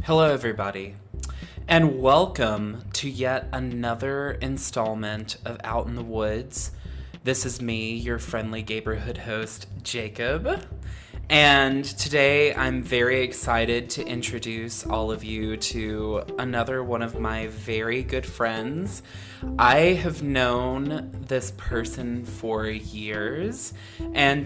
Hello, everybody, and welcome to yet another installment of Out in the Woods. This is me, your friendly neighborhood host, Jacob, and today I'm very excited to introduce all of you to another one of my very good friends. I have known this person for years, and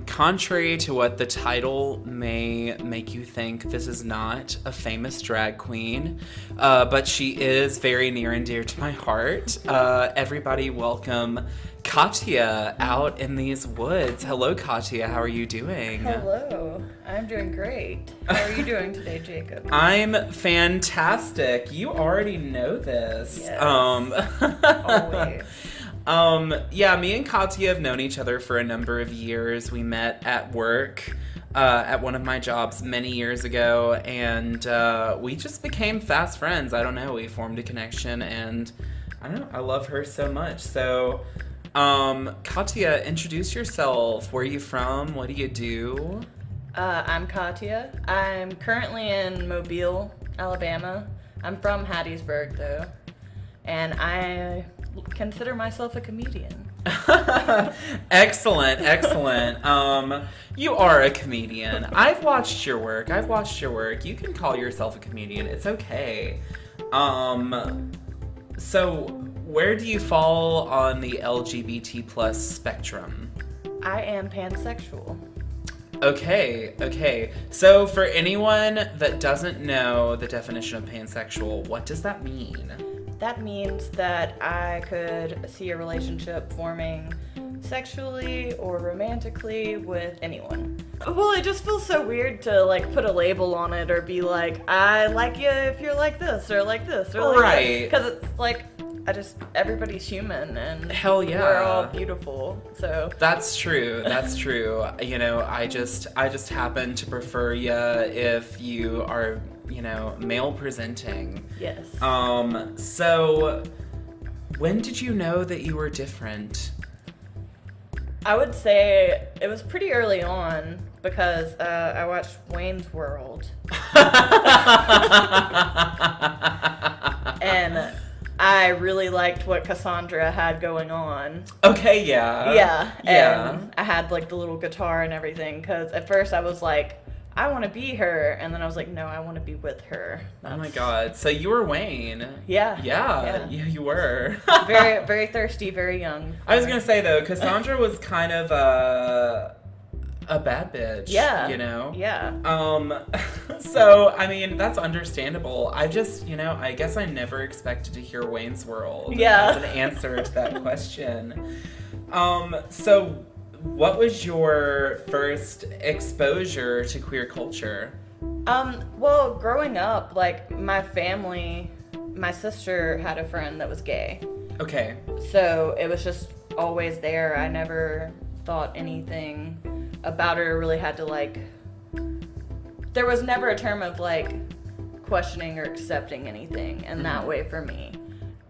contrary to what the title may make you think, this is not a famous drag queen, but she is very near and dear to my heart. Everybody welcome Katia out in these woods. Hello, Katia. How are you doing? Hello. I'm doing great. How are you doing today, Jacob? I'm fantastic. You already know this. Yes. Always. Yeah, me and Katia have known each other for a number of years. We met at work at one of my jobs many years ago, and we just became fast friends. I don't know. We formed a connection, and I don't know. I love her so much. So, Katia, introduce yourself. Where are you from? What do you do? I'm Katia. I'm currently in Mobile, Alabama. I'm from Hattiesburg, though, and I consider myself a comedian. Excellent. You are a comedian. I've watched your work. You can call yourself a comedian. It's okay. So where do you fall on the LGBT plus spectrum? I am pansexual. Okay. So for anyone that doesn't know the definition of pansexual, what does that mean? That means that I could see a relationship forming sexually or romantically with anyone. Well, it just feels so weird to put a label on it or be like, I like you if you're like this or like this or like right. Because it's like, everybody's human and hell yeah, we're all beautiful. So that's true. You know, I just happen to prefer you if you are, male presenting. yes. So when did you know that you were different? I would say it was pretty early on because I watched Wayne's World. And I really liked what Cassandra had going on. Okay, yeah. Yeah. Yeah. And I had the little guitar and everything because at first I was like, I want to be her. And then I was like, no, I want to be with her. Oh my God. So you were Wayne. Yeah. Yeah, you were. Very, very thirsty, very young. I was going to say, though, Cassandra was kind of a bad bitch. Yeah. Yeah. Yeah. So, I mean, that's understandable. I just, I guess I never expected to hear Wayne's World as an answer to that question. So what was your first exposure to queer culture? Well, growing up, my family, my sister had a friend that was gay. Okay. So it was just always there. I never thought anything about it or really had to there was never a term of questioning or accepting anything in that way for me.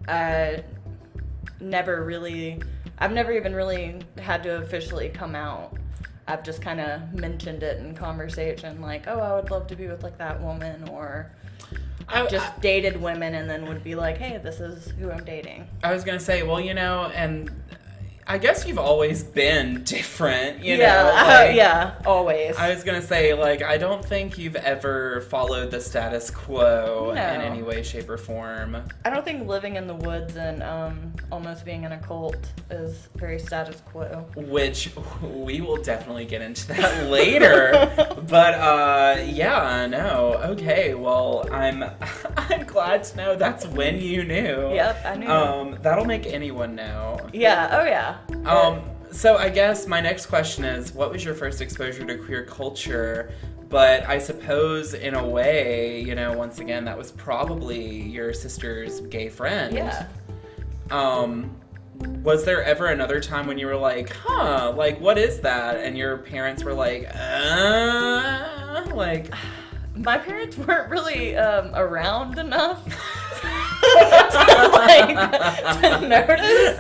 I've never even really had to officially come out. I've just kind of mentioned it in conversation, I would love to be with that woman, or just dated women and then would be like, hey, this is who I'm dating. I was going to say, well, and I guess you've always been different, yeah, always. I was going to say, I don't think you've ever followed the status quo in any way, shape, or form. I don't think living in the woods and almost being in a cult is very status quo. Which we will definitely get into that later. But, yeah, no. Okay, well, I'm glad to know that's when you knew. Yep, I knew. That'll make anyone know. Yeah, oh yeah. So I guess my next question is, what was your first exposure to queer culture? But I suppose in a way, once again, that was probably your sister's gay friend. Yeah. Was there ever another time when you were like, what is that? And your parents were like, My parents weren't really around enough to notice.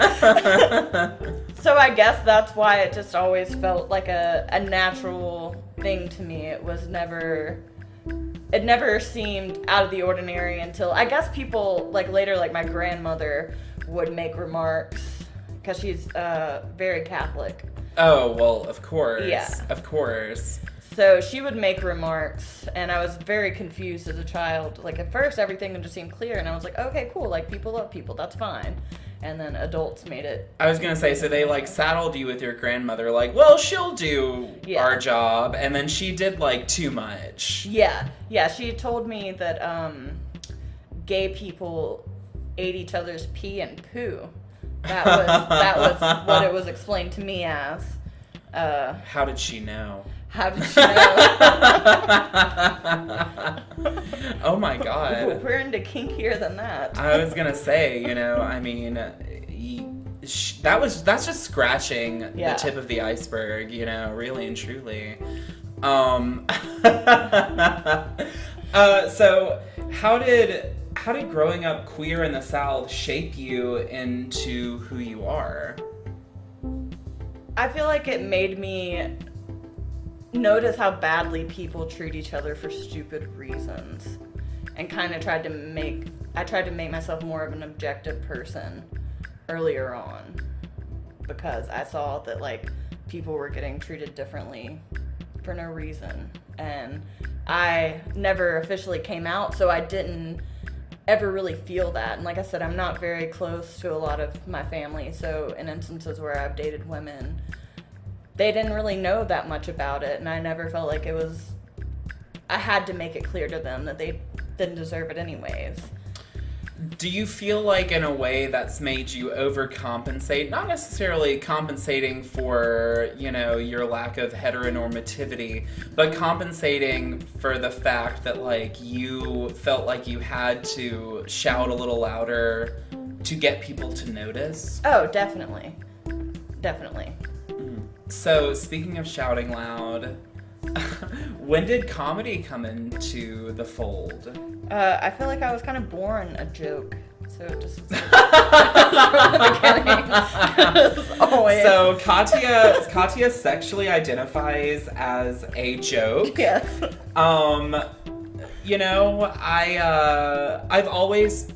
So I guess that's why it just always felt like a natural thing to me. It was never it never seemed out of the ordinary until, I guess people, like, later, like, my grandmother would make remarks, because she's very Catholic. Oh, well, of course. Yeah. Of course. So she would make remarks, and I was very confused as a child. Like, at first, everything just seemed clear, and I was like, okay, cool, like, people love people, that's fine. And then adults made it. I was gonna say, so they, like, saddled you with your grandmother, like, well, she'll do our job, and then she did, like, too much. Yeah, she told me that gay people ate each other's pee and poo. That was what it was explained to me as. How did she know? How did she know? Oh my god. We're into kinkier than that. I was gonna say, I mean, that's just scratching the tip of the iceberg, really and truly. So how did growing up queer in the South shape you into who you are? I feel like it made me notice how badly people treat each other for stupid reasons, and kind of tried to make myself more of an objective person earlier on, because I saw that, like, people were getting treated differently for no reason, and I never officially came out, so I didn't ever really feel that. And like I said, I'm not very close to a lot of my family, so in instances where I've dated women, they didn't really know that much about it, and I never felt like I had to make it clear to them that they didn't deserve it anyways. Do you feel like, in a way, that's made you overcompensate? Not necessarily compensating for, your lack of heteronormativity, but compensating for the fact that, like, you felt like you had to shout a little louder to get people to notice? Oh, definitely. Definitely. So, speaking of shouting loud, when did comedy come into the fold? I feel like I was kind of born a joke, so it just from the beginning. Always. So Katia sexually identifies as a joke. Yes. I've always,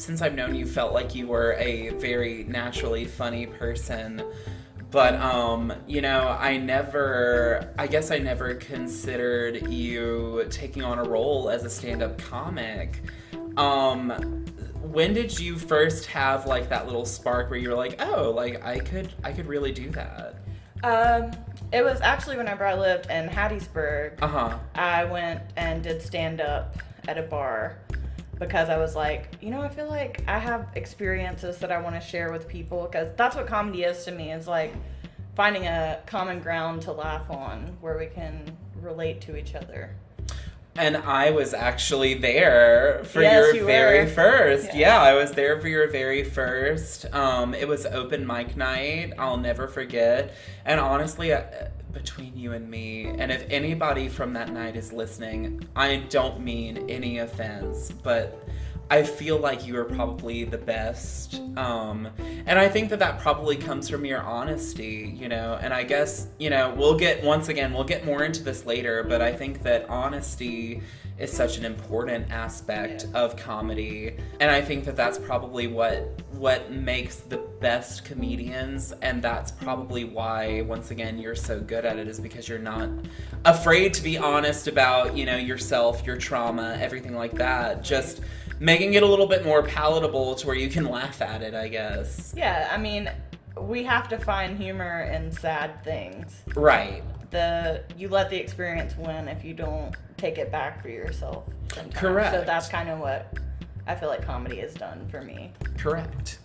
since I've known you, felt like you were a very naturally funny person. But, I never considered you taking on a role as a stand-up comic. When did you first have, like, that little spark where you were like, oh, like, I could really do that? It was actually whenever I lived in Hattiesburg. Uh-huh. I went and did stand-up at a bar, because I was like, I feel like I have experiences that I want to share with people, because that's what comedy is to me, is like finding a common ground to laugh on where we can relate to each other. And I was actually there for your very first. Yeah, I was there for your very first. It was open mic night. I'll never forget. And honestly, between you and me, and if anybody from that night is listening, I don't mean any offense, but I feel like you are probably the best. And I think that probably comes from your honesty, and I guess, we'll get more into this later, but I think that honesty is such an important aspect of comedy, and I think that that's probably what makes the best comedians, and that's probably why, once again, you're so good at it, is because you're not afraid to be honest about, yourself, your trauma, everything like that, just making it a little bit more palatable to where you can laugh at it, I guess. Yeah, I mean, we have to find humor in sad things. Right. You let the experience win if you don't take it back for yourself sometimes. Correct. So that's kind of what I feel like comedy has done for me. Correct.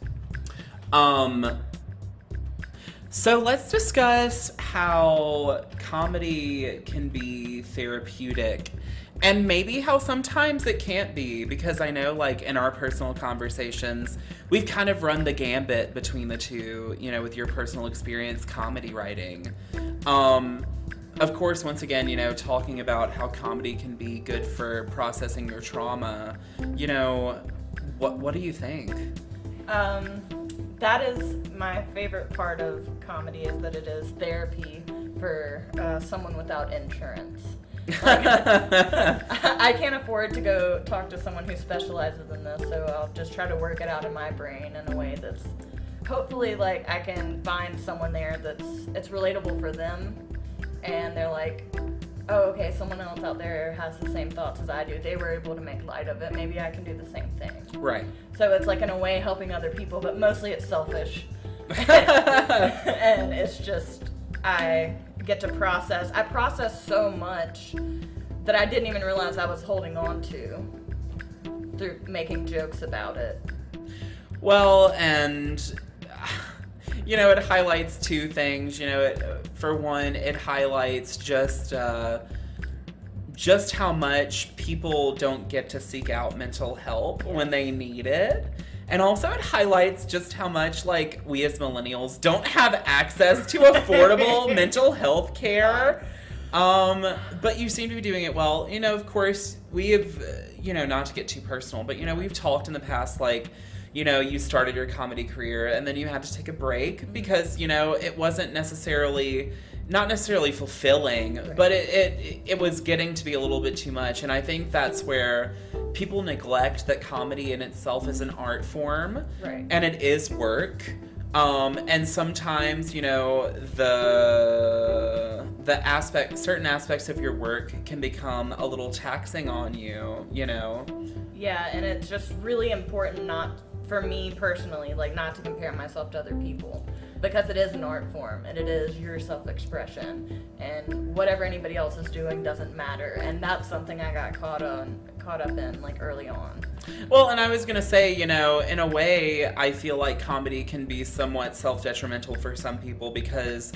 So let's discuss how comedy can be therapeutic, and maybe how sometimes it can't be, because I know, like, in our personal conversations, we've kind of run the gambit between the two, with your personal experience comedy writing. Of course, once again, talking about how comedy can be good for processing your trauma, what do you think? That is my favorite part of comedy, is that it is therapy for someone without insurance. Like, I can't afford to go talk to someone who specializes in this, so I'll just try to work it out in my brain in a way that's hopefully like I can find someone there it's relatable for them, and they're like, oh, okay, someone else out there has the same thoughts as I do. They were able to make light of it. Maybe I can do the same thing. Right. So it's like in a way helping other people, but mostly it's selfish. And it's just, I get to process. I process so much that I didn't even realize I was holding on to through making jokes about it. Well, and you know, it highlights two things. You know, for one, it highlights just how much people don't get to seek out mental help when they need it. And also it highlights just how much, like, we as millennials don't have access to affordable mental health care. But you seem to be doing it well. You know, of course, we have, you know, not to get too personal, but, you know, we've talked in the past, like, you know, you started your comedy career and then you had to take a break because, you know, it wasn't not necessarily fulfilling, but it was getting to be a little bit too much. And I think that's where people neglect that comedy in itself is an art form. Right. And it is work. And sometimes, you know, certain aspects of your work can become a little taxing on you, you know? Yeah, and it's just really important for me personally, like, not to compare myself to other people, because it is an art form and it is your self-expression, and whatever anybody else is doing doesn't matter. And that's something I got caught up in, like, early on. Well, and I was gonna say, you know, in a way, I feel like comedy can be somewhat self-detrimental for some people because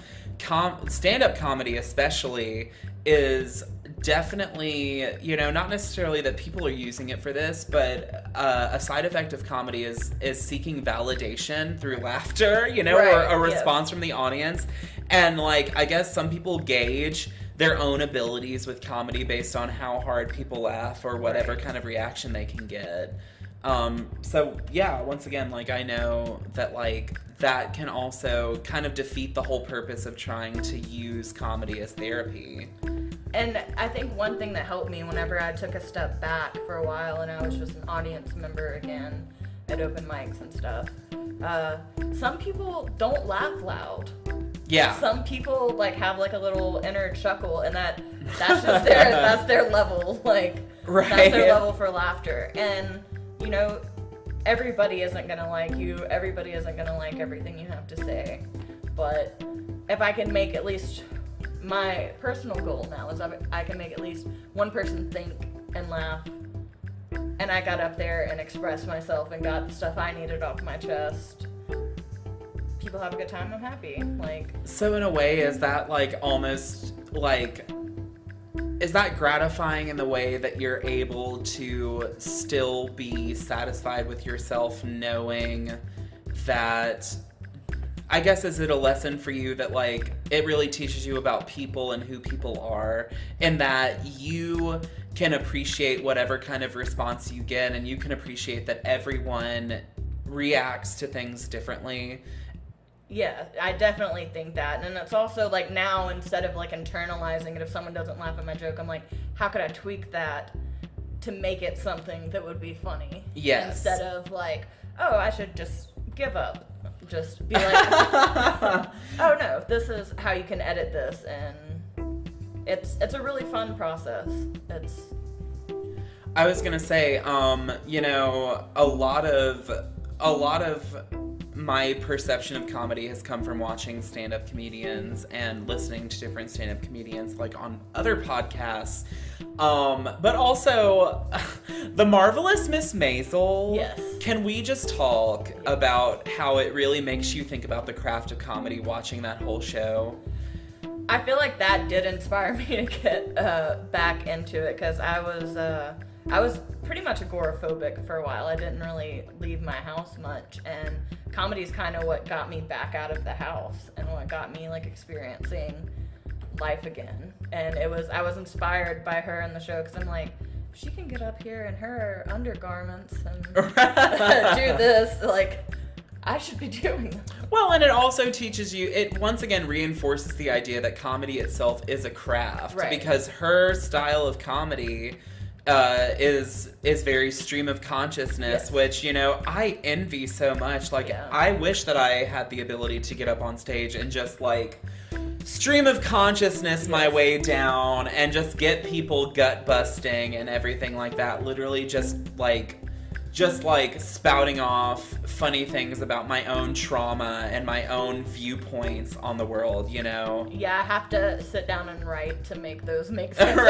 stand-up comedy especially is definitely, you know, not necessarily that people are using it for this, but a side effect of comedy is seeking validation through laughter, you know, right, or a response from the audience. And, like, I guess some people gauge their own abilities with comedy based on how hard people laugh or whatever kind of reaction they can get. So yeah, once again, like, I know that, like, that can also kind of defeat the whole purpose of trying to use comedy as therapy. And I think one thing that helped me whenever I took a step back for a while and I was just an audience member again at open mics and stuff, some people don't laugh loud. Yeah. Some people, like, have, like, a little inner chuckle, and that's just that's their level, like, right. That's their level for laughter. And, you know, everybody isn't gonna like you, everybody isn't gonna like everything you have to say, but if I can make at least, my personal goal now is I can make at least one person think and laugh, and I got up there and expressed myself and got the stuff I needed off my chest. People have a good time, I'm happy. Like, so in a way, is that, like, almost, like, is that gratifying in the way that you're able to still be satisfied with yourself knowing that, I guess, is it a lesson for you that, like, it really teaches you about people and who people are, and that you can appreciate whatever kind of response you get, and you can appreciate that everyone reacts to things differently? yeah, I definitely think that. And it's also, like, now, instead of, like, internalizing it, if someone doesn't laugh at my joke, I'm like, how could I tweak that to make it something that would be funny? Yes. Instead of, like, oh, I should just give up. Just be like, oh no, this is how you can edit this, and it's a really fun process. I was gonna say, you know, a lot of my perception of comedy has come from watching stand-up comedians and listening to different stand-up comedians, like, on other podcasts. But also, The Marvelous Miss Maisel. Yes. Can we just talk about how it really makes you think about the craft of comedy watching that whole show? I feel like that did inspire me to get back into it, because I was pretty much agoraphobic for a while. I didn't really leave my house much, and comedy's kind of what got me back out of the house and what got me, like, experiencing life again. And I was inspired by her in the show, because I'm like, she can get up here in her undergarments and do this. Like, I should be doing them. Well, and it also teaches you, it once again reinforces the idea that comedy itself is a craft. Right. Because her style of comedy is very stream of consciousness, Yes. which, you know, I envy so much. Like, Yeah. I wish that I had the ability to get up on stage and just, like, stream of consciousness my Yes. way down and just get people gut busting and everything like that. Literally just spouting off funny things about my own trauma and my own viewpoints on the world, you know? Yeah, I have to sit down and write to make those make sense. In a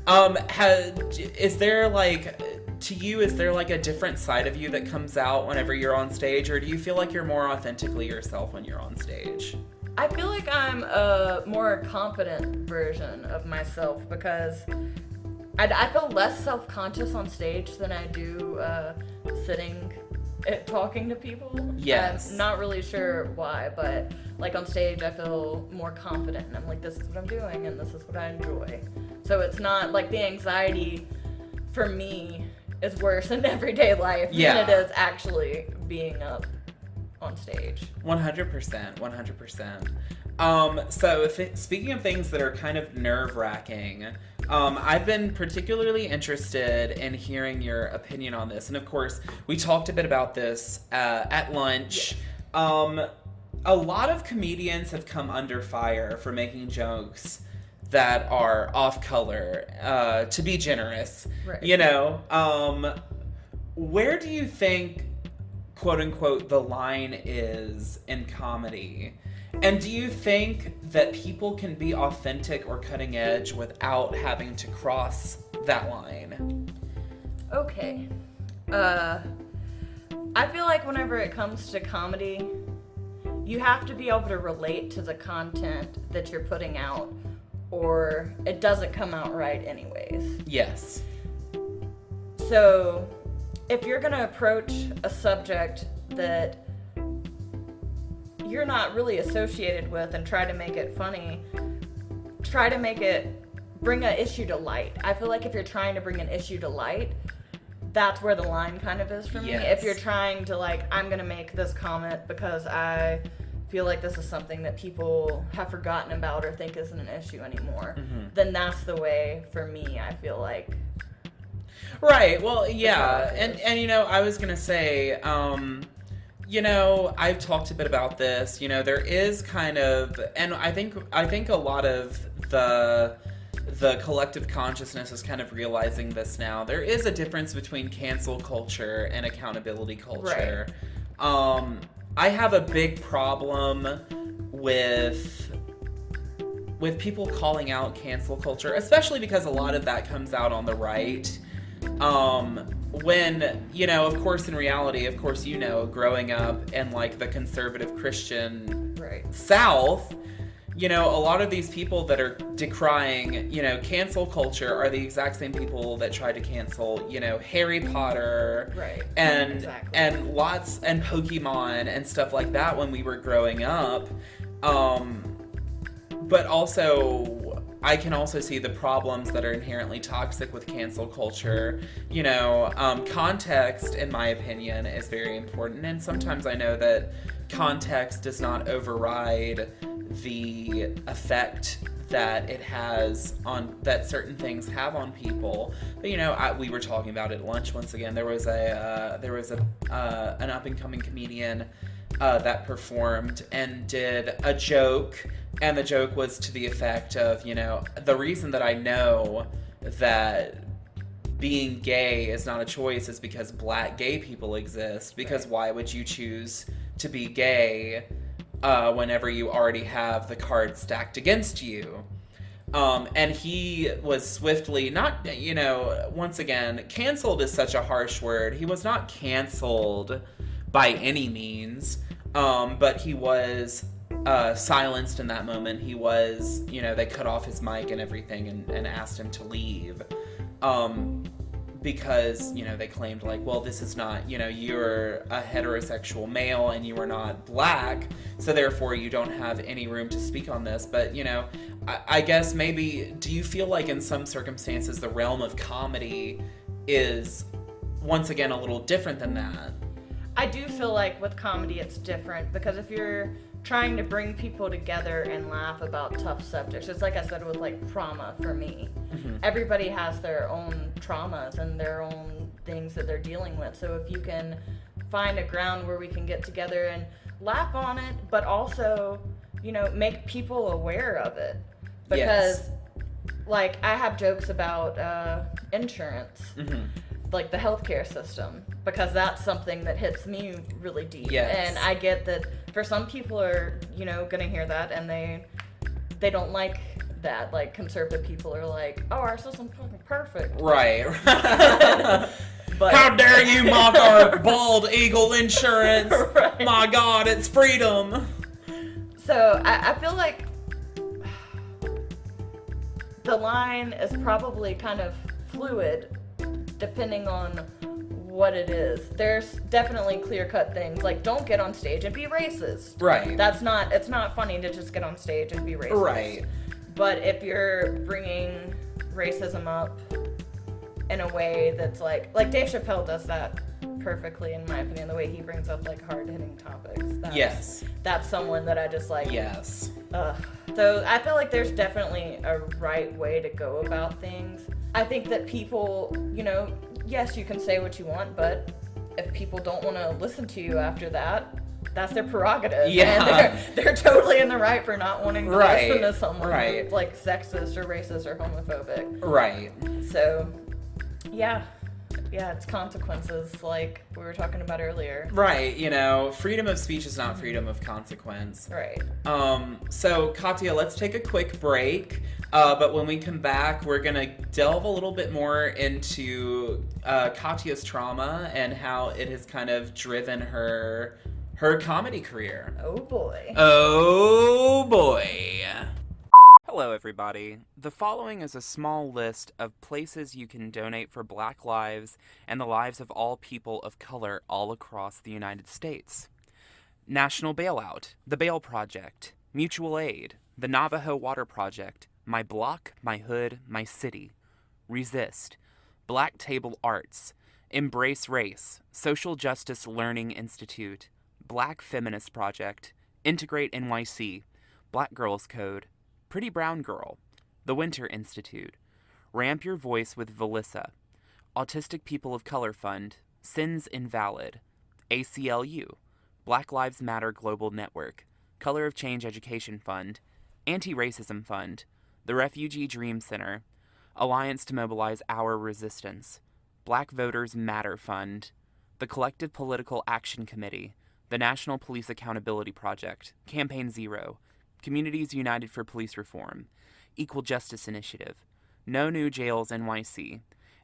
funny way. Is there like, to you, is there like a different side of you that comes out whenever you're on stage, or do you feel like you're more authentically yourself when you're on stage? I feel like I'm a more confident version of myself because I feel less self-conscious on stage than I do sitting talking to people. Yes. I'm not really sure why, but like on stage I feel more confident and I'm like, this is what I'm doing and this is what I enjoy. So it's not like the anxiety for me is worse in everyday life than it is actually being up on stage. 100%. So speaking of things that are kind of nerve-wracking, I've been particularly interested in hearing your opinion on this. And of course, we talked a bit about this at lunch. Yes. A lot of comedians have come under fire for making jokes that are off color, to be generous. Right. You know, where do you think, quote unquote, the line is in comedy? And do you think that people can be authentic or cutting edge without having to cross that line? Okay. I feel like whenever it comes to comedy, you have to be able to relate to the content that you're putting out, or it doesn't come out right anyways. Yes. So, if you're gonna approach a subject that you're not really associated with and try to make it funny, bring an issue to light. I feel like if you're trying to bring an issue to light, that's where the line kind of is for me. Yes. If you're trying to like, I'm gonna make this comment because I feel like this is something that people have forgotten about or think isn't an issue anymore, then that's the way for me, I feel like. Right. Well, yeah. And you know, I was going to say, you know, I've talked a bit about this. You know, there is kind of, and I think a lot of the collective consciousness is kind of realizing this now. There is a difference between cancel culture and accountability culture. Right. I have a big problem with people calling out cancel culture, especially because a lot of that comes out on the right. When, you know, of course, in reality, of course, you know, growing up in like the conservative Christian South, you know, a lot of these people that are decrying, you know, cancel culture are the exact same people that tried to cancel, you know, Harry Potter and Pokemon and stuff like that when we were growing up. But also, I can also see the problems that are inherently toxic with cancel culture. You know, context, in my opinion, is very important. And sometimes I know that context does not override the effect that it has that certain things have on people. But, you know, we were talking about it at lunch once again. There was an up and coming comedian that performed and did a joke, and the joke was to the effect of, you know, the reason that I know that being gay is not a choice is because black gay people exist. Because why would you choose to be gay whenever you already have the cards stacked against you? And he was swiftly not, you know, once again, canceled is such a harsh word. He was not canceled by any means, but he was silenced in that moment. He was, you know, they cut off his mic and everything and asked him to leave. Because, you know, they claimed like, well, this is not, you know, you're a heterosexual male and you are not black, so therefore you don't have any room to speak on this. But, you know, I guess maybe, do you feel like in some circumstances the realm of comedy is once again, a little different than that. I do feel like with comedy it's different because if you're trying to bring people together and laugh about tough subjects, it's like I said with like trauma for me. Everybody has their own traumas and their own things that they're dealing with. So if you can find a ground where we can get together and laugh on it, but also, you know, make people aware of it. Because, like, I have jokes about insurance, like the healthcare system, because that's something that hits me really deep. And I get that for some people are, you know, gonna hear that and they don't like that. Like, conservative people are like, oh, our system's fucking perfect. Right. But how dare you mock our bald eagle insurance? Right. My God, it's freedom. So I feel like the line is probably kind of fluid depending on what it is. There's definitely clear-cut things like don't get on stage and be racist. Right. It's not funny to just get on stage and be racist. Right. But if you're bringing racism up in a way that's like Dave Chappelle does that perfectly, in my opinion, the way he brings up like hard-hitting topics. That's someone that I just like. Yes. So I feel like there's definitely a right way to go about things. I think that people, you know, yes, you can say what you want, but if people don't want to listen to you after that, that's their prerogative. Yeah. And they're totally in the right for not wanting to listen to someone who's like sexist or racist or homophobic. Right. So, yeah, it's consequences like we were talking about earlier. Right, you know, freedom of speech is not freedom of consequence. Right. So, Katia, let's take a quick break. But when we come back, we're going to delve a little bit more into Katia's trauma and how it has kind of driven her comedy career. Oh, boy. Oh, boy. Hello, everybody. The following is a small list of places you can donate for Black lives and the lives of all people of color all across the United States. National Bailout, the Bail Project, Mutual Aid, the Navajo Water Project, My Block, My Hood, My City, Resist, Black Table Arts, Embrace Race, Social Justice Learning Institute, Black Feminist Project, Integrate NYC, Black Girls Code, Pretty Brown Girl, The Winter Institute, Ramp Your Voice with Valissa, Autistic People of Color Fund, Sins Invalid, ACLU, Black Lives Matter Global Network, Color of Change Education Fund, Anti-Racism Fund, the Refugee Dream Center, Alliance to Mobilize Our Resistance, Black Voters Matter Fund, the Collective Political Action Committee, the National Police Accountability Project, Campaign Zero, Communities United for Police Reform, Equal Justice Initiative, No New Jails NYC,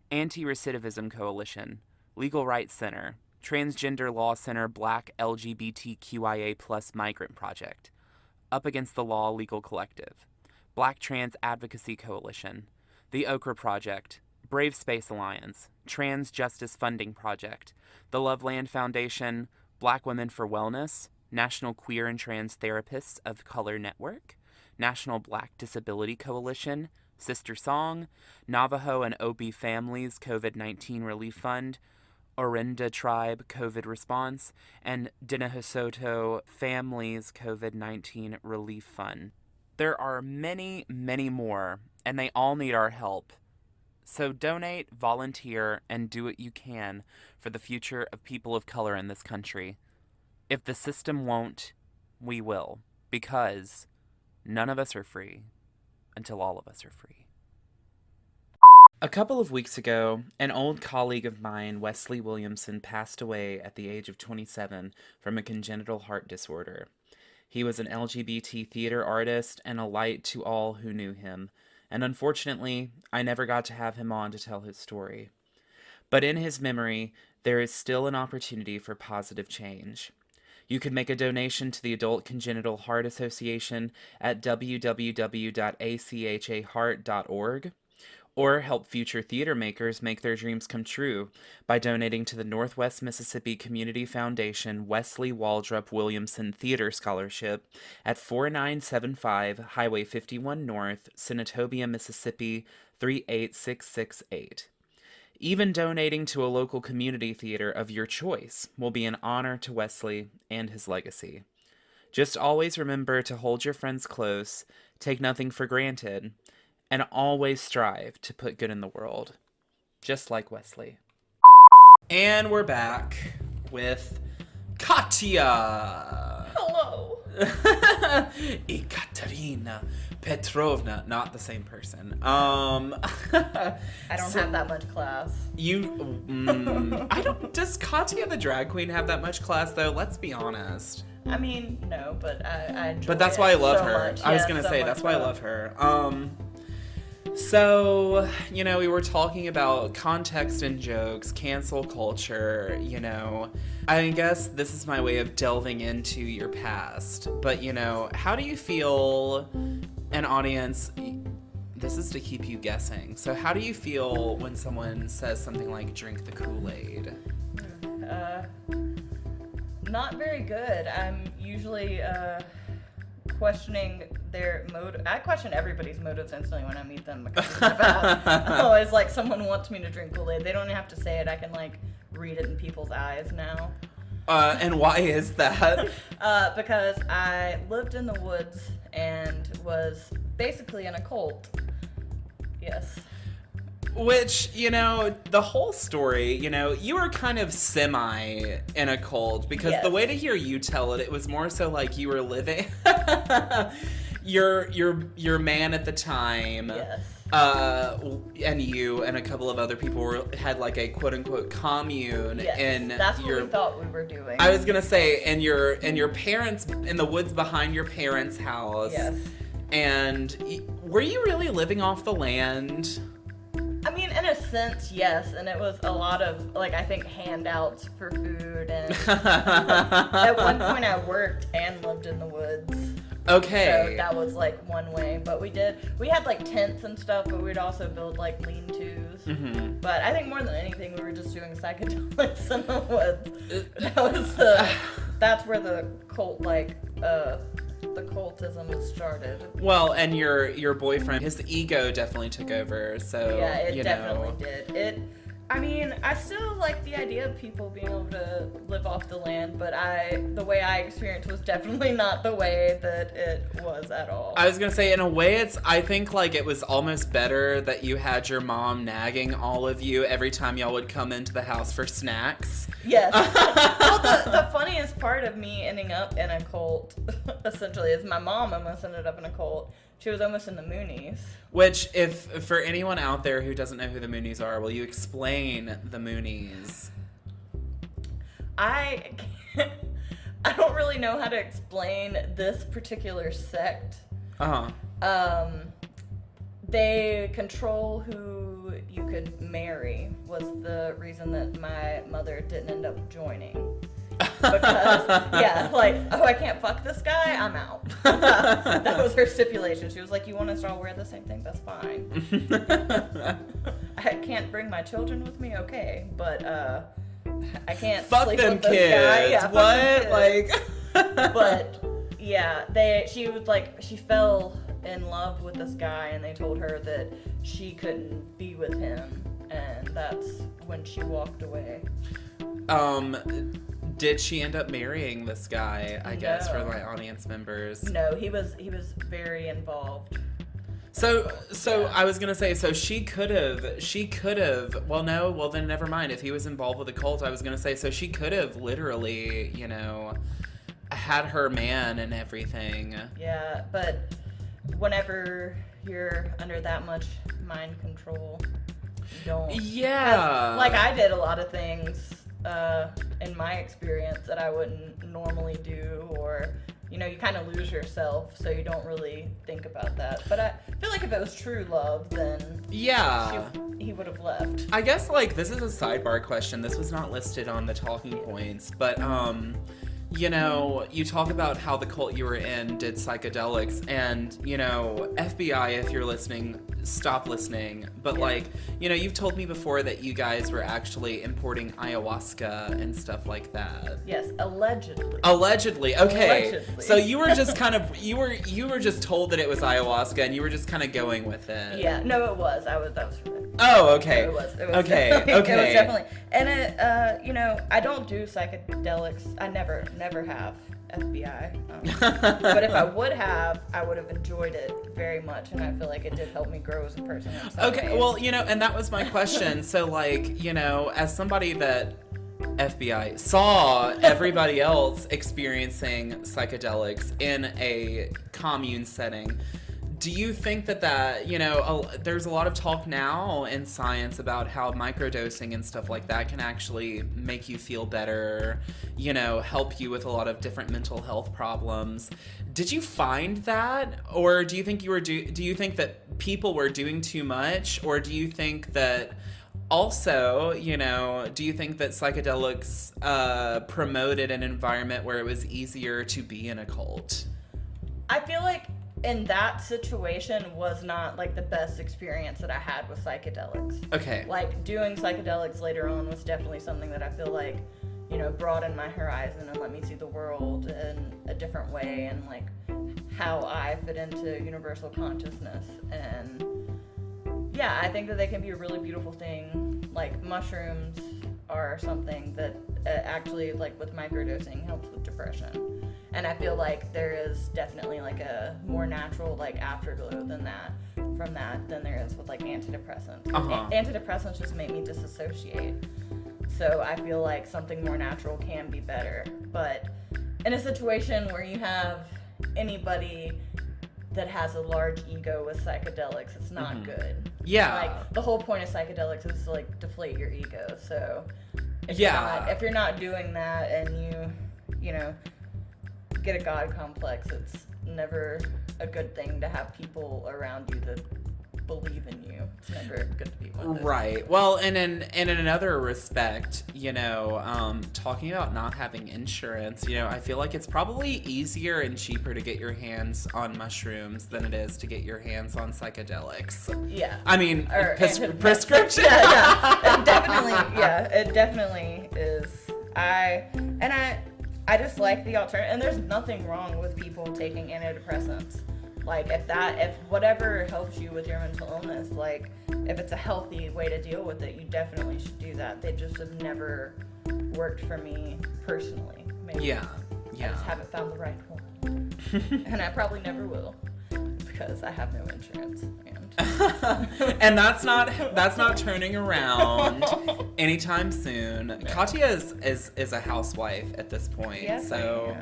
Anti-Recidivism Coalition, Legal Rights Center, Transgender Law Center Black LGBTQIA+ Migrant Project, Up Against the Law Legal Collective, Black Trans Advocacy Coalition, The Okra Project, Brave Space Alliance, Trans Justice Funding Project, the Loveland Foundation, Black Women for Wellness, National Queer and Trans Therapists of Color Network, National Black Disability Coalition, Sister Song, Navajo and Obi Families COVID-19 Relief Fund, Orinda Tribe COVID Response, and Dinahosoto Families COVID-19 Relief Fund. There are many, many more, and they all need our help. So donate, volunteer, and do what you can for the future of people of color in this country. If the system won't, we will, because none of us are free until all of us are free. A couple of weeks ago, an old colleague of mine, Wesley Williamson, passed away at the age of 27 from a congenital heart disorder. He was an LGBT theater artist and a light to all who knew him, and unfortunately, I never got to have him on to tell his story. But in his memory, there is still an opportunity for positive change. You can make a donation to the Adult Congenital Heart Association at www.achaheart.org, or help future theater makers make their dreams come true by donating to the Northwest Mississippi Community Foundation Wesley Waldrop Williamson Theater Scholarship at 4975 Highway 51 North, Senatobia, Mississippi 38668. Even donating to a local community theater of your choice will be an honor to Wesley and his legacy. Just always remember to hold your friends close, take nothing for granted, and always strive to put good in the world. Just like Wesley. And we're back with Katia. Hello. Ekaterina Petrovna, not the same person. I don't have that much class. I don't. Does Katia the drag queen have that much class though? Let's be honest. I mean, no, but I enjoy But that's why I love so her. much. I was Yeah, gonna so say much that's why I love. love her. So, we were talking about context and jokes, cancel culture, I guess this is my way of delving into your past. But, how do you feel, an audience, this is to keep you guessing. So how do you feel when someone says something like, drink the Kool-Aid? Not very good. I'm usually questioning their motive. I question everybody's motives instantly when I meet them. Because I'm always like, someone wants me to drink Kool-Aid. They don't have to say it. I can read it in people's eyes now. And why is that? Because I lived in the woods and was basically in a cult. Yes. Which, the whole story, you were kind of semi in a cult because Yes. the way to hear you tell it, it was more so like you were living. your man at the time. Yes. And you and a couple of other people had a quote unquote commune Yes. in That's what your. we thought we were doing. I was gonna say in your parents in the woods behind your parents' house. Yes. And were you really living off the land? I mean, in a sense, yes, and it was a lot of, I think, handouts for food, and at one point I worked and lived in the woods. Okay. So that was, one way, but we had, tents and stuff, but we'd also build, lean-tos. Mm-hmm. But I think more than anything, we were just doing psychedelics in the woods. That's where the cult, the cultism started. Well, and your boyfriend, his ego definitely took over, so Yeah, it definitely did. I still like the idea of people being able to live off the land, but the way I experienced was definitely not the way that it was at all. I was gonna say, in a way, I think it was almost better that you had your mom nagging all of you every time y'all would come into the house for snacks. Yes. Well, the funniest part of me ending up in a cult, essentially, is my mom almost ended up in a cult. She was almost in the Moonies. Which, if for anyone out there who doesn't know who the Moonies are, will you explain the Moonies? I don't really know how to explain this particular sect. Uh-huh. They control who you could marry was the reason that my mother didn't end up joining. Because, I can't fuck this guy, I'm out. That was her stipulation. She was like, you want us to all wear the same thing? That's fine. I can't bring my children with me? Okay. But, I can't Fuck sleep them with this kids. guy. Yeah, fuck them What? kids. But, yeah, she was she fell in love with this guy, and they told her that she couldn't be with him, and that's when she walked away. Did she end up marrying this guy, I guess, for No. my audience members? No, he was very involved. So I was gonna say, so she could have, well then never mind. If he was involved with a cult, I was gonna say, so she could have literally, had her man and everything. Yeah, but whenever you're under that much mind control, you don't. Yeah. I did a lot of things in my experience that I wouldn't normally do, or you kind of lose yourself, so you don't really think about that. But I feel like if it was true love, then Yeah. he would have left. I guess this is a sidebar question. This was not listed on the talking points, but you talk about how the cult you were in did psychedelics, and FBI, if you're listening, stop listening. But you've told me before that you guys were actually importing ayahuasca and stuff like that. Yes, allegedly. Allegedly, okay. Allegedly. So you were just kind of you were just told that it was ayahuasca, and you were just kind of going with it. Yeah, no, it was. That was correct. Oh, okay. It was okay. It was Okay. definitely, and it, I don't do psychedelics. I never have. FBI. But if I would have enjoyed it very much, and I feel like it did help me grow as a person. In some Okay, ways. well, and that was my question. So, like, as somebody that FBI saw everybody else experiencing psychedelics in a commune setting, do you think that there's a lot of talk now in science about how microdosing and stuff like that can actually make you feel better, help you with a lot of different mental health problems? Did you find that? Or do you think do you think that people were doing too much? Or do you think that also, do you think that psychedelics promoted an environment where it was easier to be in a cult? I feel like in that situation was not like the best experience that I had with psychedelics. Okay. Like doing psychedelics later on was definitely something that I feel like, broadened my horizon and let me see the world in a different way and like how I fit into universal consciousness. And yeah, I think that they can be a really beautiful thing. Like mushrooms are something that actually, like with microdosing, helps with depression. And I feel like there is definitely like a more natural like afterglow than there is with like antidepressants. Antidepressants just make me disassociate. So I feel like something more natural can be better. But in a situation where you have anybody that has a large ego with psychedelics, it's not good. Yeah. Like the whole point of psychedelics is to like deflate your ego. So if you're not doing that and you get a God complex, it's never a good thing to have people around you that believe in you. It's never good to be with. Right. Well, and in another respect, talking about not having insurance, I feel like it's probably easier and cheaper to get your hands on mushrooms than it is to get your hands on psychedelics. Yeah. I mean, prescription. Yeah. It definitely is. I just like the alternative, and there's nothing wrong with people taking antidepressants. Like if whatever helps you with your mental illness, like if it's a healthy way to deal with it, you definitely should do that. They just have never worked for me personally. Maybe. Yeah. I just haven't found the right one. And I probably never will, because I have no insurance. And that's not turning around anytime soon. Katia is a housewife at this point. Yes, so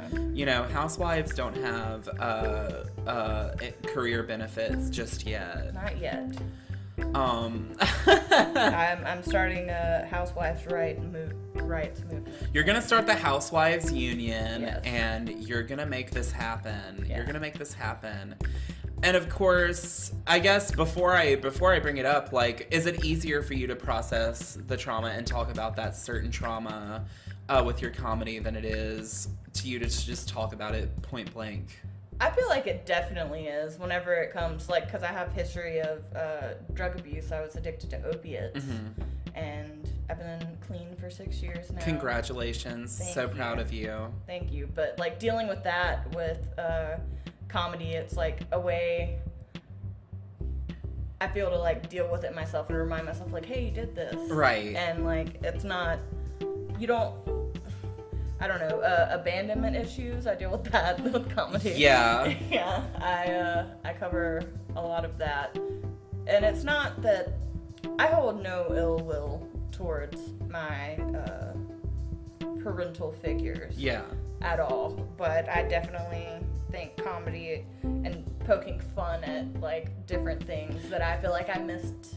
housewives don't have career benefits just yet. Not yet. I'm starting a housewives' rights movement. You're gonna start the Housewives Union, yes. And you're gonna make this happen. Yeah. You're gonna make this happen. And of course, I guess before I bring it up, like, is it easier for you to process the trauma and talk about that certain trauma with your comedy than it is to you to just talk about it point blank? I feel like it definitely is whenever it comes, like, because I have history of drug abuse. I was addicted to opiates, and I've been clean for 6 years now. Congratulations. So proud of you. Thank you. But, like, dealing with that with comedy, it's like a way I feel to like deal with it myself and remind myself like, hey, you did this. Right. And like it's not, I don't know, abandonment issues. I deal with that with comedy. Yeah. Yeah. I cover a lot of that. And it's not that I hold no ill will towards my parental figures. Yeah. At all. But I definitely think comedy and poking fun at like different things that I feel like I missed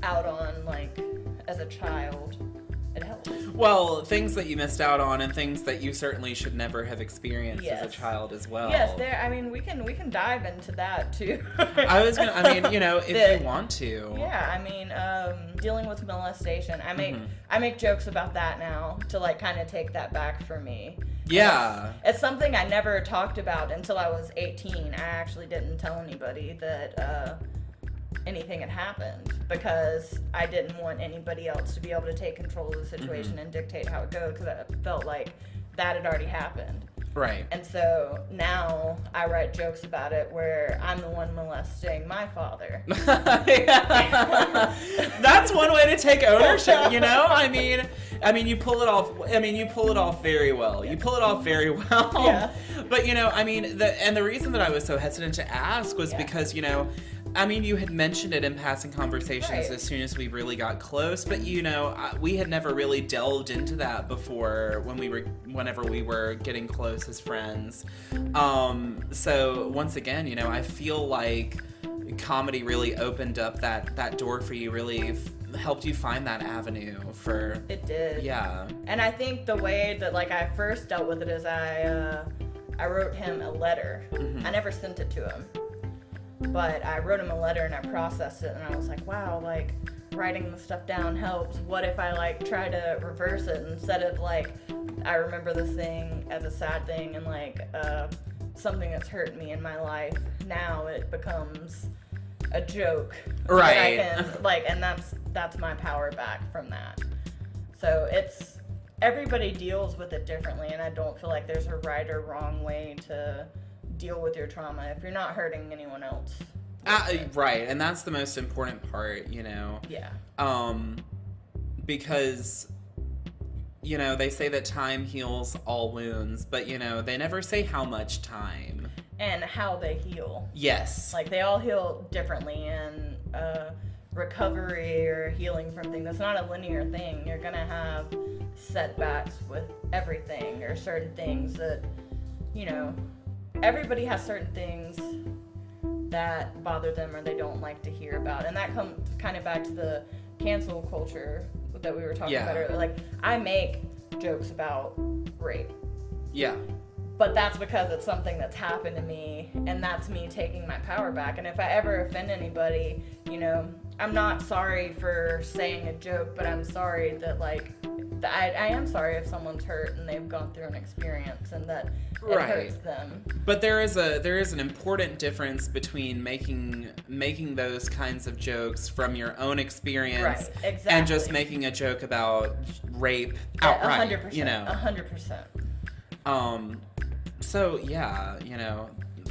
out on like as a child, it helps. Well, things that you missed out on and things that you certainly should never have experienced as a child as well. Yes, we can dive into that too. If you want to. Yeah, dealing with molestation. I make jokes about that now to like kind of take that back for me. Yeah. It's something I never talked about until I was 18. I actually didn't tell anybody that anything had happened because I didn't want anybody else to be able to take control of the situation and dictate how it goes because I felt like that had already happened. Right. And so now I write jokes about it where I'm the one molesting my father. That's one way to take ownership, you know? I mean, you pull it off. You pull it off very well. You pull it off very well. Yeah. But, the reason that I was so hesitant to ask was because, you had mentioned it in passing conversations as soon as we really got close, but we had never really delved into that before whenever we were getting close as friends. So once again, I feel like comedy really opened up that door for you, really helped you find that avenue for... It did. Yeah. And I think the way that I first dealt with it is I wrote him a letter. Mm-hmm. I never sent it to him. But I wrote him a letter and I processed it and I was like, wow, writing the stuff down helps. What if I try to reverse it instead of I remember this thing as a sad thing and something that's hurt me in my life. Now it becomes a joke. Right. And that's my power back from that. So everybody deals with it differently and I don't feel like there's a right or wrong way to deal with your trauma if you're not hurting anyone else. Right, and that's the most important part, Yeah. Because, they say that time heals all wounds, but, they never say how much time. And how they heal. Yes. They all heal differently, and recovery or healing from things, that's not a linear thing. You're gonna have setbacks with everything, or certain things that, everybody has certain things that bother them or they don't like to hear about. And that comes kind of back to the cancel culture that we were talking about earlier. I make jokes about rape. Yeah. But that's because it's something that's happened to me, and that's me taking my power back. And if I ever offend anybody, I'm not sorry for saying a joke, but I'm sorry that, I am sorry if someone's hurt and they've gone through an experience and that it hurts them. But there is an important difference between making those kinds of jokes from your own experience and just making a joke about rape outright. 100%. 100%. So yeah,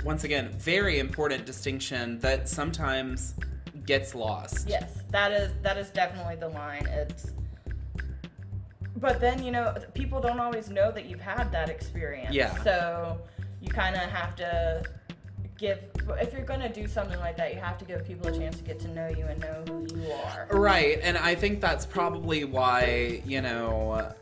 once again, very important distinction that sometimes gets lost. Yes, that is definitely the line. But then, people don't always know that you've had that experience. Yeah. So you kind of have to if you're going to do something like that, you have to give people a chance to get to know you and know who you are. Right. And I think that's probably why,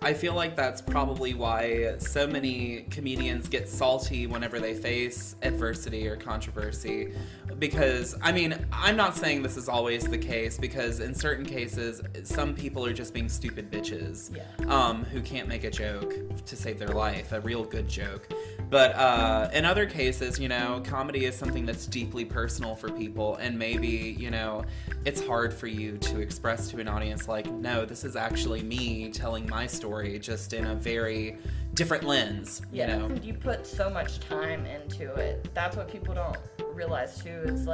I feel like that's probably why so many comedians get salty whenever they face adversity or controversy. Because, I'm not saying this is always the case, because in certain cases, some people are just being stupid bitches. Yeah. Who can't make a joke to save their life, a real good joke. But in other cases, comedy is something that's deeply personal for people, and maybe, it's hard for you to express to an audience no, this is actually me telling my story just in a very different lens, You put so much time into it. That's what people don't realize too. It's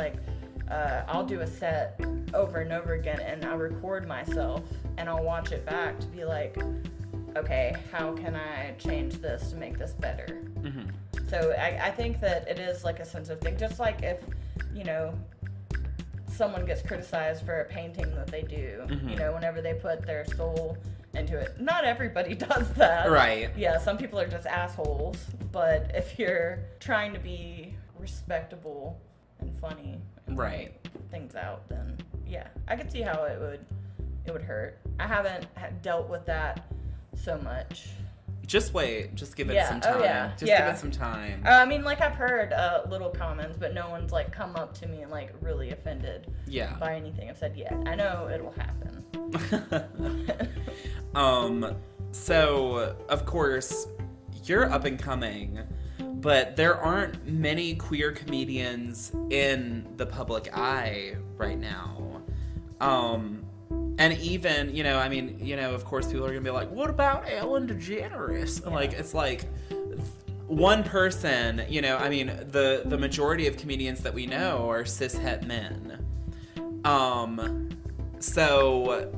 I'll do a set over and over again and I'll record myself and I'll watch it back to be okay, how can I change this to make this better? Mm-hmm. So I think that it is a sensitive thing. Just if, someone gets criticized for a painting that they do, mm-hmm. Whenever they put their soul into it. Not everybody does that. Right. Yeah, some people are just assholes. But if you're trying to be respectable and funny and things out, then yeah, I could see how it would hurt. I haven't dealt with that so much. Just wait. Just give it some time. Oh, yeah. Just give it some time. I've heard little comments, but no one's come up to me and really offended by anything I've said yet. I know it'll happen. So of course you're up and coming, but there aren't many queer comedians in the public eye right now. And even, of course people are going to be what about Ellen DeGeneres? Yeah. It's one person, the majority of comedians that we know are cis-het men. So,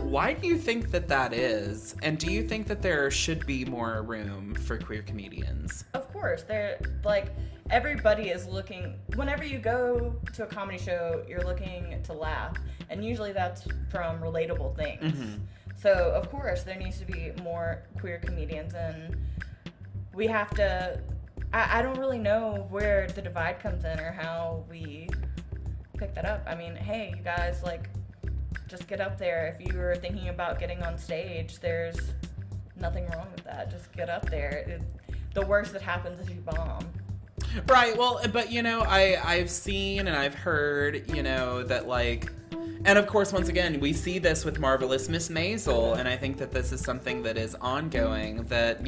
why do you think that that is? And do you think that there should be more room for queer comedians? Of course, they're like everybody is looking. Whenever you go to a comedy show, you're looking to laugh, and usually that's from relatable things. Mm-hmm. So of course there needs to be more queer comedians, and we have to. I don't really know where the divide comes in or how we pick that up. I mean, hey, you guys, like, just get up there. If you were thinking about getting on stage, there's nothing wrong with that. Just get up there. The worst that happens is you bomb. Right. Well, but I've seen and I've heard, that like, and of course, once again, we see this with Marvelous Miss Maisel, and I think that this is something that is ongoing. That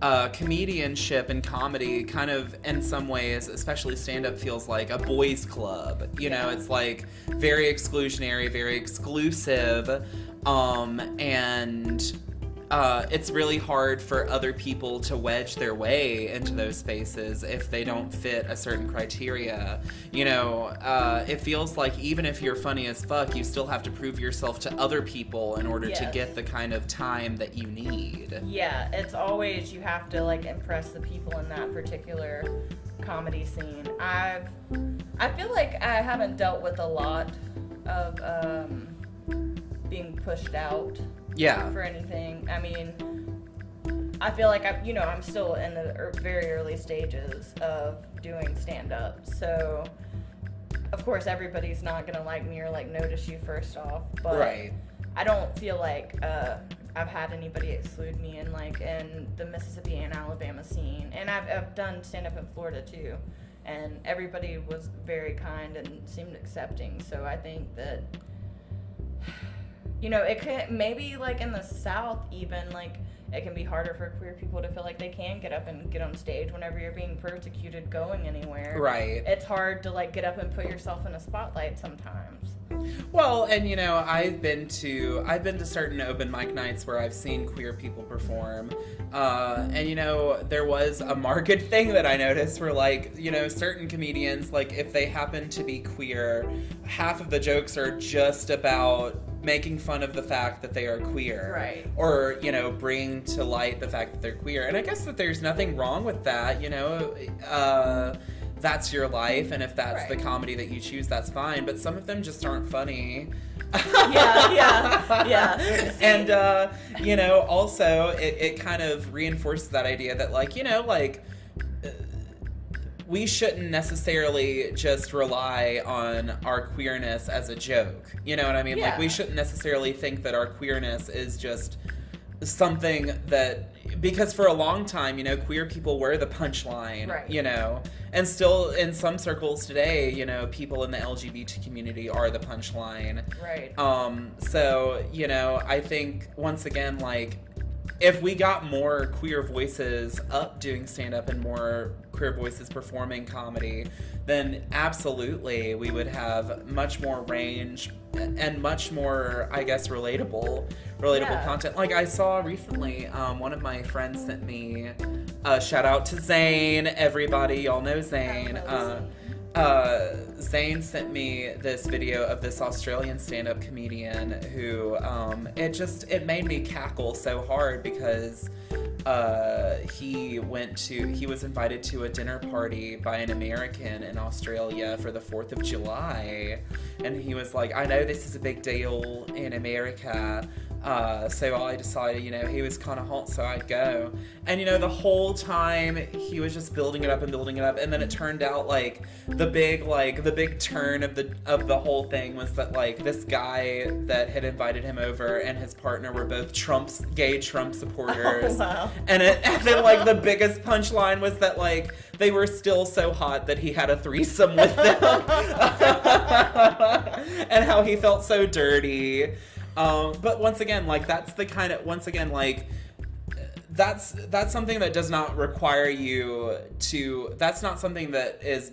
comedianship and comedy kind of, in some ways, especially stand-up, feels like a boys' club. It's like very exclusionary, very exclusive, and it's really hard for other people to wedge their way into those spaces if they don't fit a certain criteria. It feels like even if you're funny as fuck, you still have to prove yourself to other people in order to get the kind of time that you need. Yeah, it's always, you have to like impress the people in that particular comedy scene. I feel like I haven't dealt with a lot of being pushed out. Yeah. For anything. I mean, I feel like I'm still in the very early stages of doing stand-up. So, of course, everybody's not gonna like me or like notice you first off. But right. I don't feel like I've had anybody exclude me in the Mississippi and Alabama scene. And I've done stand-up in Florida too, and everybody was very kind and seemed accepting. So I think that. It could maybe like in the South even like it can be harder for queer people to feel like they can get up and get on stage whenever you're being persecuted going anywhere. Right. It's hard to like get up and put yourself in a spotlight sometimes. Well, and I've been to certain open mic nights where I've seen queer people perform, and there was a marked thing that I noticed where like certain comedians, like if they happen to be queer, half of the jokes are just about making fun of the fact that they are queer, right? Or bringing to light the fact that they're queer, and I guess that there's nothing wrong with that. That's your life, and if that's the comedy that you choose, that's fine. But some of them just aren't funny. Yeah. And also it kind of reinforces that idea that we shouldn't necessarily just rely on our queerness as a joke. You know what I mean? Yeah. Like, we shouldn't necessarily think that our queerness is just something that, because for a long time, queer people were the punchline, right. And still in some circles today, people in the LGBT community are the punchline. Right. So, I think once again, if we got more queer voices up doing stand-up and more queer voices performing comedy, then absolutely we would have much more range and much more, I guess, relatable content. Like I saw recently, one of my friends sent me a shout out to Zane. Everybody, y'all know Zane. Zane sent me this video of this Australian stand-up comedian who, it made me cackle so hard because he was invited to a dinner party by an American in Australia for the 4th of July, and he was like, I know this is a big deal in America, so I decided, he was kind of hot, so I'd go. And, the whole time he was just building it up, and then it turned out, the big turn of the whole thing was that, this guy that had invited him over and his partner were both gay Trump supporters. Oh, wow. And then, the biggest punchline was that, they were still so hot that he had a threesome with them. And how he felt so dirty. But once again, that's the kind of, that's something that does not require you to, that's not something that is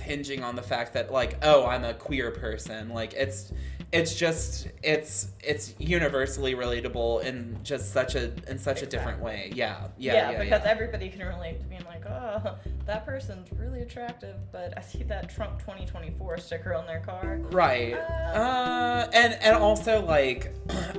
hinging on the fact that, I'm a queer person. it's universally relatable in just such a different way. Yeah, because everybody can relate to being like, oh, that person's really attractive, but I see that Trump 2024 sticker on their car. Right. And also, like,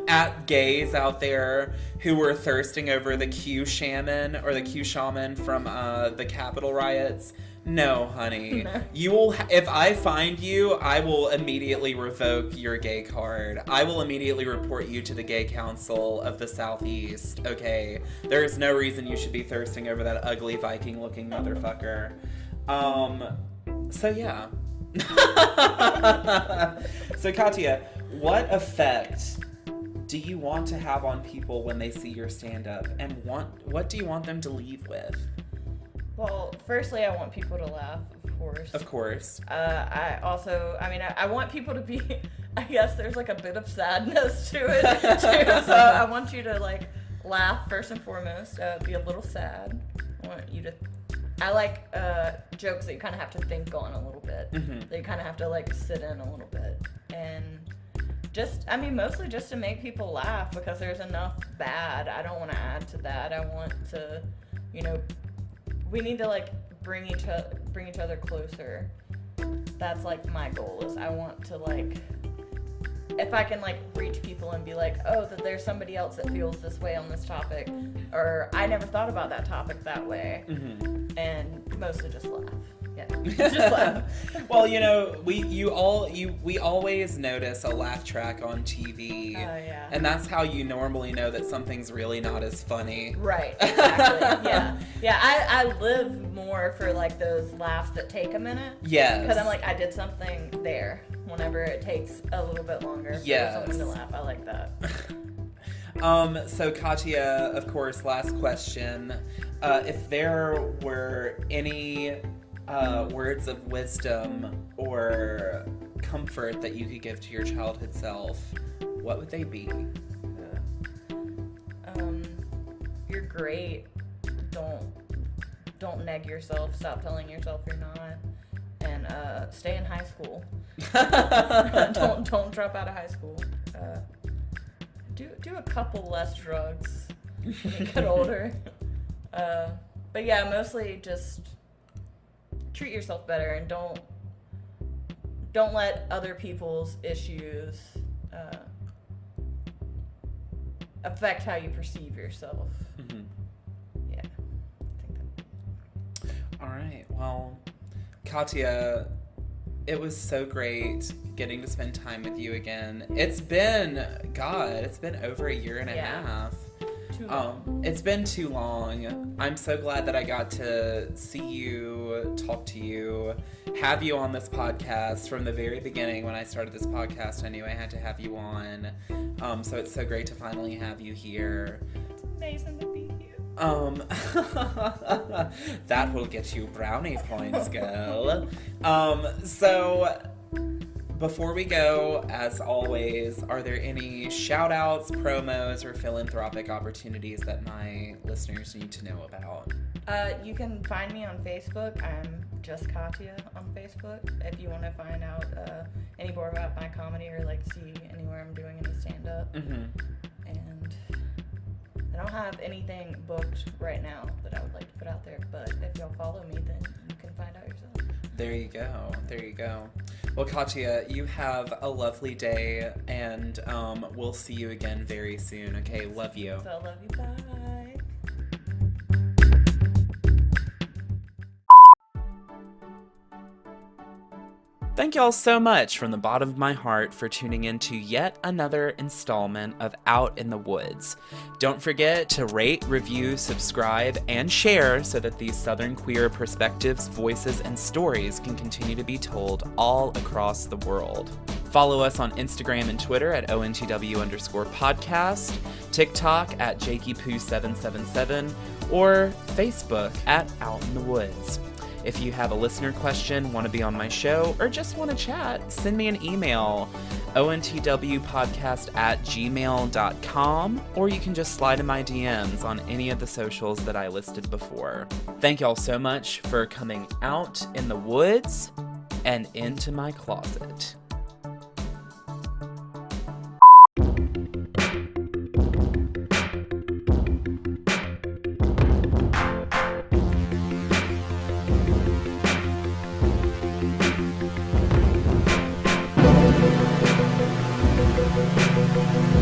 at gays out there who were thirsting over the Q shaman or the Q shaman from the Capitol riots. No, honey. No. You will. If I find you, I will immediately revoke your gay card. I will immediately report you to the Gay Council of the Southeast. Okay, there is no reason you should be thirsting over that ugly Viking-looking motherfucker. So yeah. So Katia, what effect do you want to have on people when they see your stand-up, and what do you want them to leave with? Well, firstly, I want people to laugh, of course. Of course. I want people to be, I guess there's like a bit of sadness to it, too. So I want you to, like, laugh first and foremost, be a little sad. I like jokes that you kind of have to think on a little bit. Mm-hmm. That you kind of have to, like, sit in a little bit. And mostly just to make people laugh, because there's enough bad. I don't want to add to that. I want to, we need to, like, bring each other closer. That's, like, my goal. Is I want to, like, if I can, like, reach people and be like, oh, that there's somebody else that feels this way on this topic, or I never thought about that topic that way. Mm-hmm. And mostly just laugh. Yeah, just laugh. Well, we always notice a laugh track on TV. Oh, yeah. And that's how you normally know that something's really not as funny. Right, exactly. Yeah, I live more for, like, those laughs that take a minute. Yes. Because I'm like, I did something there whenever it takes a little bit longer for someone to laugh. I like that. So Katia, of course, last question. If there were any words of wisdom or comfort that you could give to your childhood self, what would they be? You're great. Don't neg yourself. Stop telling yourself you're not. And stay in high school. Don't drop out of high school. Do a couple less drugs when you get older. But yeah, mostly just treat yourself better, and don't let other people's issues affect how you perceive yourself. Mm-hmm. Yeah, I think that. All right. Well, Katia, it was so great getting to spend time with you again. It's been over a year and a half. It's been too long. I'm so glad that I got to see you, talk to you, have you on this podcast. From the very beginning when I started this podcast, I knew I had to have you on. So it's so great to finally have you here. It's amazing to be here. That will get you brownie points, girl. So before we go, as always, are there any shout-outs, promos, or philanthropic opportunities that my listeners need to know about? You can find me on Facebook. I'm just Katia on Facebook. If you want to find out any more about my comedy, or, like, see anywhere I'm doing any stand-up. Mm-hmm. And I don't have anything booked right now that I would like to put out there, but if y'all follow me, then you can find out yourself. There you go. Well, Katia, you have a lovely day, and we'll see you again very soon, okay? Love you. So I love you. Bye. Thank y'all so much from the bottom of my heart for tuning in to yet another installment of Out in the Woods. Don't forget to rate, review, subscribe, and share so that these Southern queer perspectives, voices, and stories can continue to be told all across the world. Follow us on Instagram and Twitter at ONTW_podcast, TikTok at JakeyPoo777, or Facebook at Out in the Woods. If you have a listener question, want to be on my show, or just want to chat, send me an email, ontwpodcast@gmail.com, or you can just slide in my DMs on any of the socials that I listed before. Thank y'all so much for coming out in the woods and into my closet. Bye.